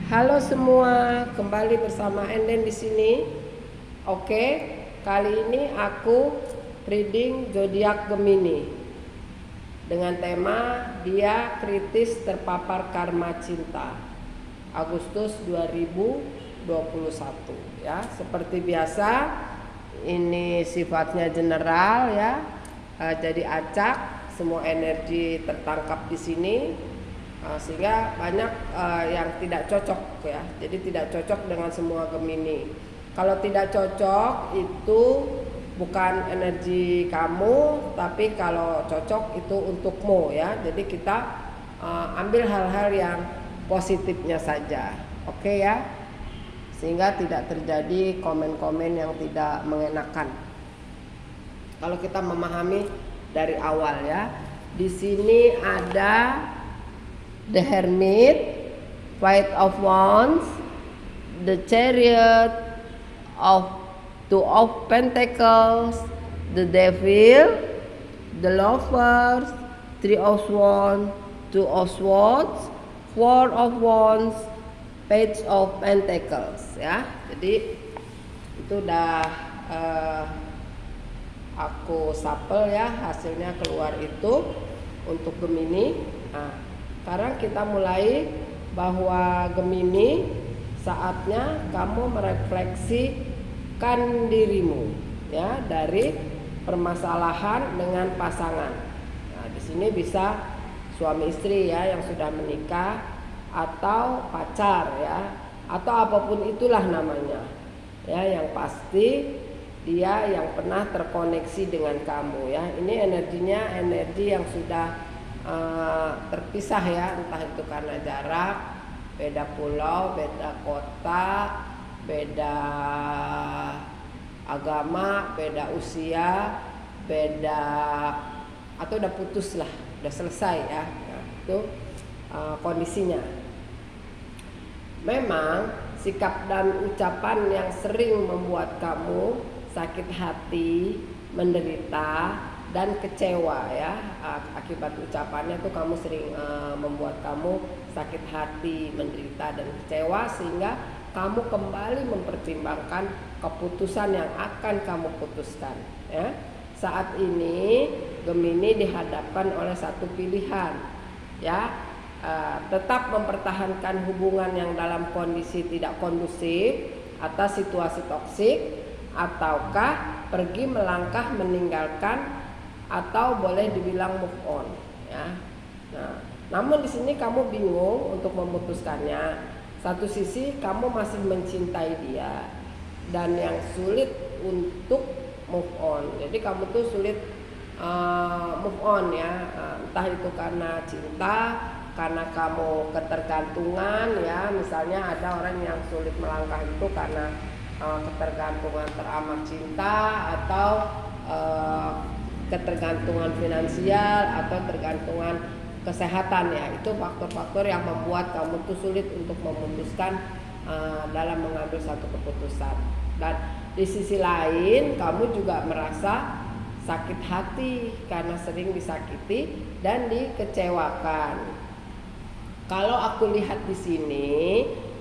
Halo semua, kembali bersama Enden di sini. Oke, kali ini aku reading zodiak Gemini dengan tema dia kritis terpapar karma cinta. Agustus 2021 ya. Seperti biasa, ini sifatnya general ya. Jadi acak, semua energi tertangkap di sini. Sehingga banyak yang tidak cocok ya. Jadi tidak cocok dengan semua Gemini. Kalau tidak cocok itu bukan energi kamu, tapi kalau cocok itu untukmu ya. Jadi kita ambil hal-hal yang positifnya saja. Oke ya. Sehingga tidak terjadi komen-komen yang tidak mengenakan. Kalau kita memahami dari awal ya. Di sini ada The Hermit, Fight of Wands, the Chariot, of Two of Pentacles, the Devil, the Lovers, Three of Wands, Two of Swords, Four of Wands, Page of Pentacles ya. Jadi itu udah aku sapel ya, hasilnya keluar itu untuk Gemini. Nah, sekarang kita mulai bahwa Gemini saatnya kamu merefleksikan dirimu ya dari permasalahan dengan pasangan. Nah, di sini bisa suami istri ya yang sudah menikah atau pacar ya atau apapun itulah namanya. Ya, yang pasti dia yang pernah terkoneksi dengan kamu ya. Ini energinya energi yang sudah terpisah ya, entah itu karena jarak, beda pulau, beda kota, beda agama, beda usia, beda atau udah putus lah, udah selesai ya. Nah, itu kondisinya. Memang sikap dan ucapan yang sering membuat kamu sakit hati, menderita dan kecewa ya. Akibat ucapannya tuh kamu sering membuat kamu sakit hati, menderita dan kecewa sehingga kamu kembali mempertimbangkan keputusan yang akan kamu putuskan ya. Saat ini Gemini dihadapkan oleh satu pilihan ya, tetap mempertahankan hubungan yang dalam kondisi tidak kondusif atas situasi toksik, ataukah pergi melangkah meninggalkan atau boleh dibilang move on ya. Nah, namun di sini kamu bingung untuk memutuskannya. Satu sisi kamu masih mencintai dia dan yang sulit untuk move on. Jadi kamu tuh sulit move on ya. Entah itu karena cinta, karena kamu ketergantungan ya. Misalnya ada orang yang sulit melangkah itu karena ketergantungan teramat cinta atau ketergantungan finansial atau tergantungan kesehatan ya. Itu faktor-faktor yang membuat kamu tuh sulit untuk memutuskan dalam mengambil satu keputusan. Dan di sisi lain kamu juga merasa sakit hati karena sering disakiti dan dikecewakan. Kalau aku lihat di sini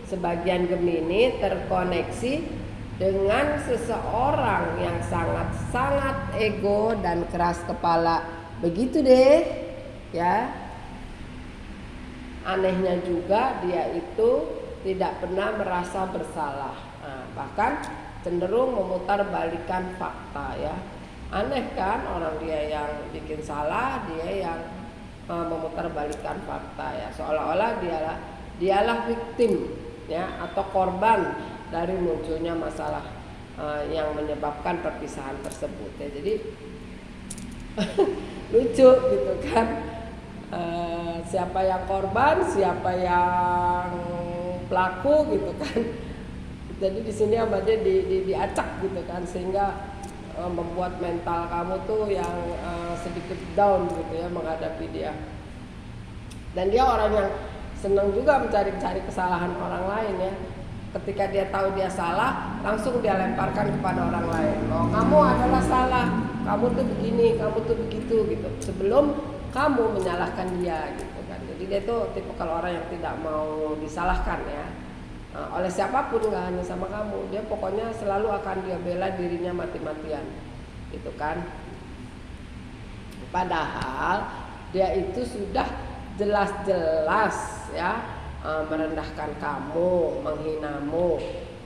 sebagian Gemini terkoneksi dengan seseorang yang sangat-sangat ego dan keras kepala. Begitu deh ya. Anehnya juga dia itu tidak pernah merasa bersalah. Nah, bahkan cenderung memutarbalikkan fakta ya. Aneh kan, orang dia yang bikin salah, dia yang memutarbalikkan fakta ya. Seolah-olah dialah victim ya atau korban dari munculnya masalah yang menyebabkan perpisahan tersebut ya. Jadi lucu gitu kan, siapa yang korban, siapa yang pelaku gitu kan. Jadi di sini aja diacak gitu kan, sehingga membuat mental kamu tuh yang sedikit down gitu ya menghadapi dia. Dan dia orang yang senang juga mencari-cari kesalahan orang lain ya. Ketika dia tahu dia salah, langsung dia lemparkan kepada orang lain. Oh, kamu adalah salah, kamu tuh begini, kamu tuh begitu gitu. Sebelum kamu menyalahkan dia gitu kan. Jadi dia tuh tipe kalau orang yang tidak mau disalahkan ya. oleh siapapun, nggak hanya sama kamu. Dia pokoknya selalu akan dia bela dirinya mati-matian, gitu kan. Padahal dia itu sudah jelas-jelas ya merendahkan kamu, menghinamu,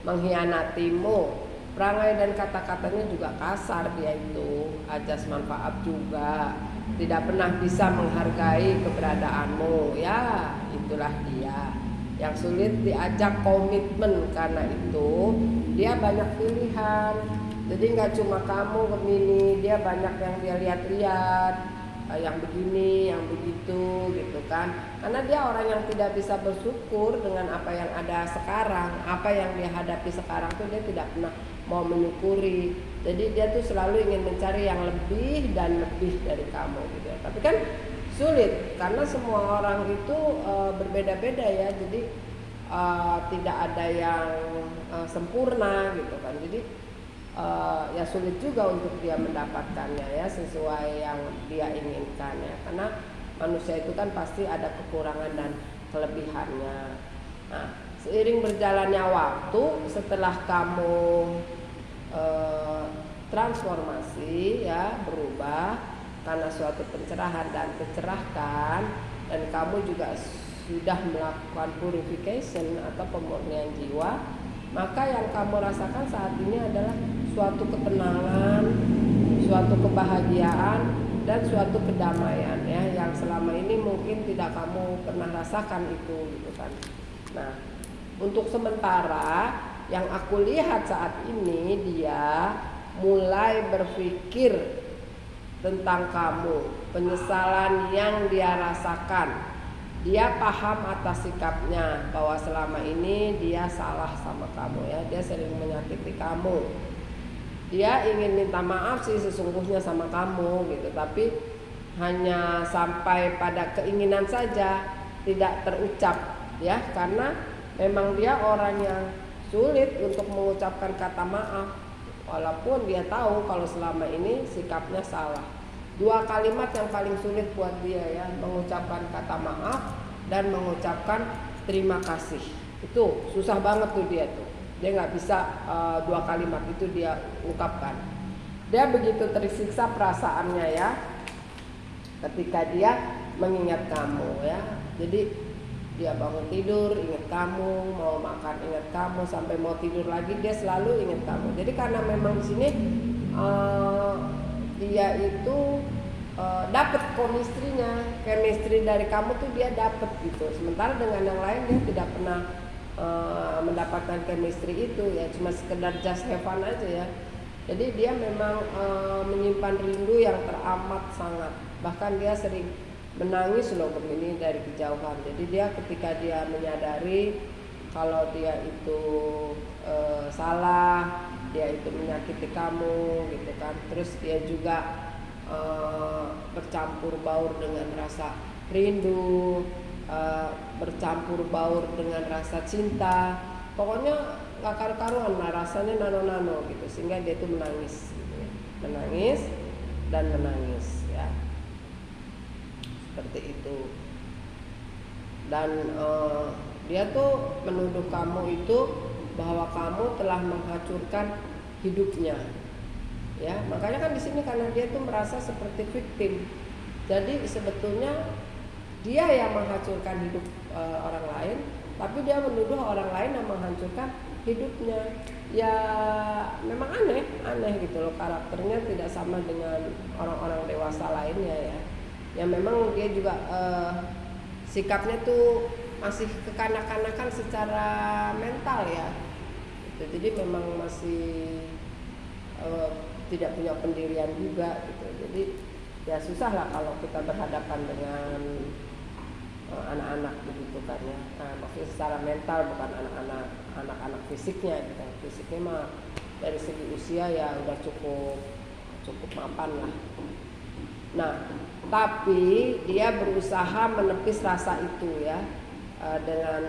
mengkhianatimu. Perangai dan kata-katanya juga kasar, dia itu ajas manfaat juga, tidak pernah bisa menghargai keberadaanmu. Ya, itulah dia yang sulit diajak komitmen. Karena itu dia banyak pilihan. Jadi nggak cuma kamu Gemini, dia banyak yang dia lihat-lihat, yang begini, yang begitu, gitu kan. Karena dia orang yang tidak bisa bersyukur dengan apa yang ada sekarang, apa yang dia hadapi sekarang tuh dia tidak pernah mau menyukuri. Jadi dia tuh selalu ingin mencari yang lebih dan lebih dari kamu, gitu. Tapi kan sulit karena semua orang itu berbeda-beda ya. Jadi tidak ada yang sempurna, gitu kan. Jadi ya sulit juga untuk dia mendapatkannya ya sesuai yang dia inginkan ya, karena manusia itu kan pasti ada kekurangan dan kelebihannya. Nah, seiring berjalannya waktu, setelah kamu transformasi ya, berubah karena suatu pencerahan dan tercerahkan, dan kamu juga sudah melakukan purification atau pemurnian jiwa, maka yang kamu rasakan saat ini adalah suatu ketenangan, suatu kebahagiaan, dan suatu kedamaian ya, yang selama ini mungkin tidak kamu pernah rasakan itu, gitu kan. Nah, untuk sementara yang aku lihat saat ini, dia mulai berpikir tentang kamu, penyesalan yang dia rasakan. Dia paham atas sikapnya bahwa selama ini dia salah sama kamu ya, dia sering menyakiti kamu. Dia ingin minta maaf sih sesungguhnya sama kamu, gitu, tapi hanya sampai pada keinginan saja, tidak terucap ya, karena memang dia orang yang sulit untuk mengucapkan kata maaf, walaupun dia tahu kalau selama ini sikapnya salah. 2 kalimat yang paling sulit buat dia ya, mengucapkan kata maaf dan mengucapkan terima kasih. Itu susah banget tuh dia tuh. Dia nggak bisa 2 kalimat itu dia ungkapkan. Dia begitu tersiksa perasaannya ya, ketika dia mengingat kamu ya. Jadi dia bangun tidur ingat kamu, mau makan ingat kamu, sampai mau tidur lagi dia selalu ingat kamu. Jadi karena memang di sini dia itu dapat chemistry dari kamu tuh dia dapat gitu. Sementara dengan yang lain dia tidak pernah mendapatkan chemistry itu ya, cuma sekedar just have fun aja ya. Jadi dia memang menyimpan rindu yang teramat sangat. Bahkan dia sering menangis loh begini dari kejauhan. Jadi dia ketika dia menyadari kalau dia itu salah, dia itu menyakiti kamu, gitu kan. Terus dia juga bercampur baur dengan rasa rindu, bercampur baur dengan rasa cinta. Pokoknya gak karu-karuan lah rasanya, nano-nano gitu, sehingga dia tuh menangis gitu ya. Menangis dan menangis ya, seperti itu. Dan dia tuh menuduh kamu itu bahwa kamu telah menghancurkan hidupnya ya. Makanya kan di sini karena dia tuh merasa seperti victim, jadi sebetulnya dia yang menghancurkan hidup orang lain, tapi dia menuduh orang lain yang menghancurkan hidupnya. Ya memang aneh gitu loh, karakternya tidak sama dengan orang-orang dewasa lainnya ya. Ya memang dia juga sikapnya tuh masih kekanak-kanakan secara mental ya gitu. Jadi memang masih tidak punya pendirian juga gitu. Jadi ya susah lah kalau kita berhadapan dengan anak-anak begitu kan ya. Maksudnya secara mental, bukan anak-anak fisiknya gitu. Fisiknya mah dari segi usia ya udah cukup mapan lah. Nah, tapi dia berusaha menepis rasa itu ya, dengan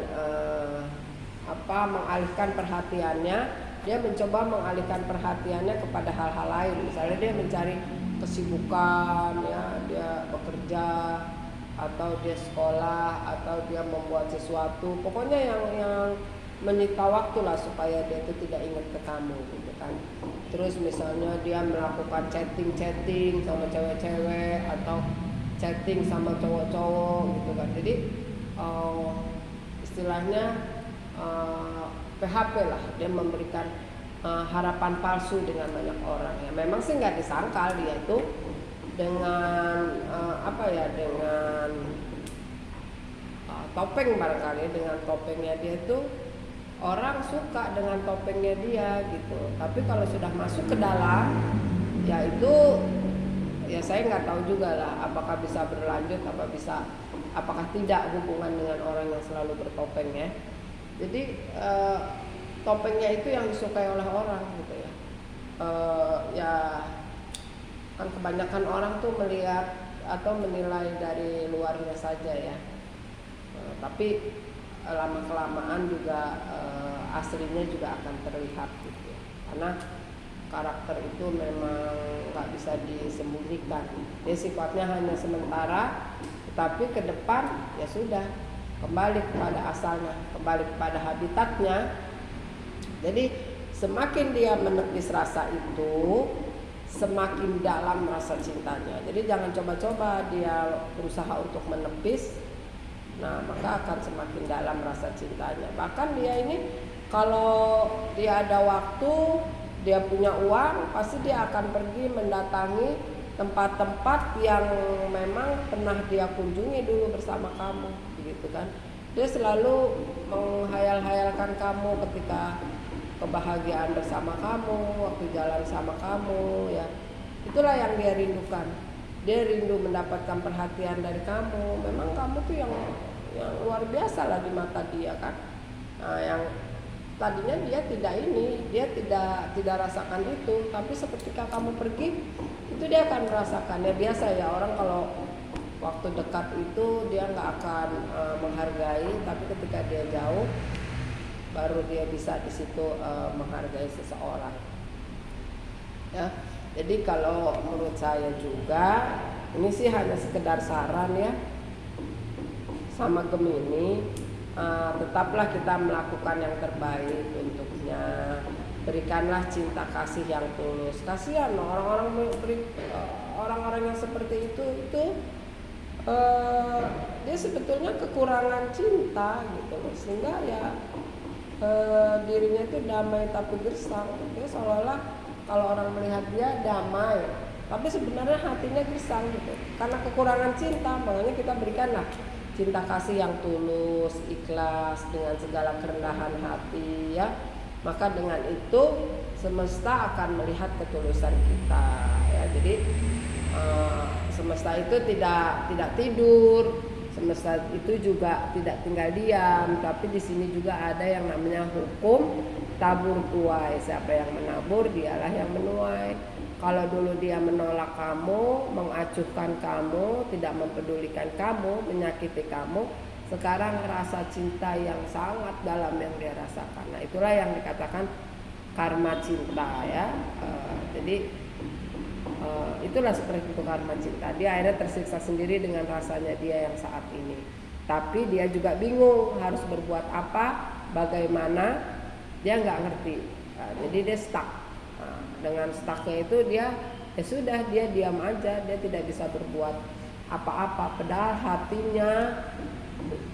mengalihkan perhatiannya. Dia mencoba mengalihkan perhatiannya kepada hal-hal lain. Misalnya dia mencari kesibukan ya, dia bekerja, atau dia sekolah, atau dia membuat sesuatu. Pokoknya yang menyita waktu lah supaya dia itu tidak ingat ke kamu gitu kan. Terus misalnya dia melakukan chatting sama cewek-cewek atau chatting sama cowok-cowok gitu kan. Jadi istilahnya PHP lah, dia memberikan harapan palsu dengan banyak orang ya. Memang sih nggak disangkal dia itu dengan dengan topeng barangkali, dengan topengnya dia itu orang suka dengan topengnya dia gitu. Tapi kalau sudah masuk ke dalam, ya itu ya saya nggak tahu juga lah apakah bisa berlanjut, apakah tidak hubungan dengan orang yang selalu bertopeng ya. Jadi topengnya itu yang disukai oleh orang gitu ya. Ya kan kebanyakan orang tuh melihat atau menilai dari luarnya saja ya. Tapi lama kelamaan juga aslinya juga akan terlihat gitu ya. Karena karakter itu memang nggak bisa disembunyikan. Dia sifatnya hanya sementara, tetapi ke depan ya sudah kembali kepada asalnya, kembali kepada habitatnya. Jadi semakin dia menepis rasa itu, semakin dalam rasa cintanya. Jadi jangan coba-coba dia berusaha untuk menepis. Nah, maka akan semakin dalam rasa cintanya. Bahkan dia ini kalau dia ada waktu, dia punya uang, pasti dia akan pergi mendatangi tempat-tempat yang memang pernah dia kunjungi dulu bersama kamu, begitu kan. Dia selalu menghayal-hayalkan kamu ketika kebahagiaan bersama kamu, waktu jalan sama kamu ya. Itulah yang dia rindukan. Dia rindu mendapatkan perhatian dari kamu. Memang kamu tuh yang luar biasa lah di mata dia kan. Nah, yang tadinya dia tidak rasakan itu, tapi seketika kamu pergi, itu dia akan merasakan. Ya biasa ya, orang kalau waktu dekat itu dia nggak akan menghargai, tapi ketika dia jauh, baru dia bisa di situ menghargai seseorang. Ya, jadi kalau menurut saya juga, ini sih hanya sekedar saran ya. Sama Gemini, tetaplah kita melakukan yang terbaik untuknya. Berikanlah cinta kasih yang tulus. Kasihan orang-orang yang seperti itu dia sebetulnya kekurangan cinta gitu loh, sehingga ya dirinya itu damai tapi gersang. Dia seolah-olah kalau orang melihat dia damai, tapi sebenarnya hatinya gersang gitu karena kekurangan cinta. Makanya kita berikanlah cinta kasih yang tulus, ikhlas, dengan segala kerendahan hati ya. Maka dengan itu semesta akan melihat ketulusan kita ya. Jadi semesta itu tidak tidur, semesta itu juga tidak tinggal diam, tapi di sini juga ada yang namanya hukum tabur tuai. Siapa yang menabur dialah yang menuai. Kalau dulu dia menolak kamu, mengacuhkan kamu, tidak mempedulikan kamu, menyakiti kamu, sekarang rasa cinta yang sangat dalam yang dia rasakan. Nah, itulah yang dikatakan karma cinta ya. Jadi itulah seperti itu karma cinta. Dia akhirnya tersiksa sendiri dengan rasanya dia yang saat ini. Tapi dia juga bingung harus berbuat apa, bagaimana, dia nggak ngerti. Jadi dia stuck. Dengan stucknya itu dia ya sudah, dia diam aja, dia tidak bisa berbuat apa-apa. Padahal hatinya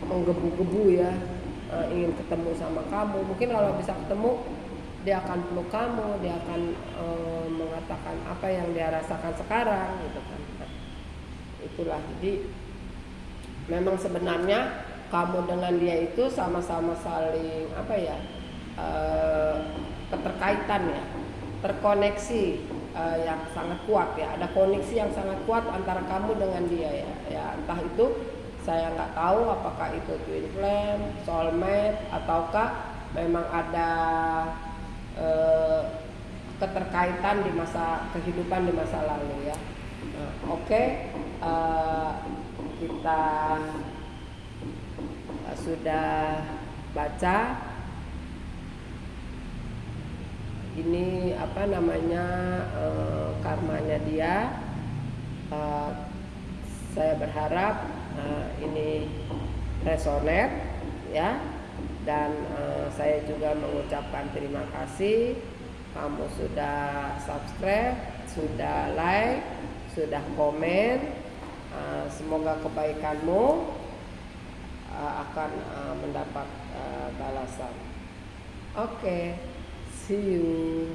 menggebu-gebu ya, ingin ketemu sama kamu. Mungkin kalau bisa ketemu, dia akan peluk kamu, dia akan mengatakan apa yang dia rasakan sekarang gitu kan. Nah, itulah. Jadi memang sebenarnya kamu dengan dia itu sama-sama saling keterkaitan ya, terkoneksi yang sangat kuat ya. Ada koneksi yang sangat kuat antara kamu dengan dia ya. Ya entah itu saya nggak tahu apakah itu twin flame, soulmate, ataukah memang ada keterkaitan di masa kehidupan di masa lalu ya. Nah, oke. Kita sudah baca ini karmanya dia. Saya berharap ini resonate ya. Dan saya juga mengucapkan terima kasih kamu sudah subscribe, sudah like, sudah komen. Semoga kebaikanmu akan mendapat balasan. Oke, see you.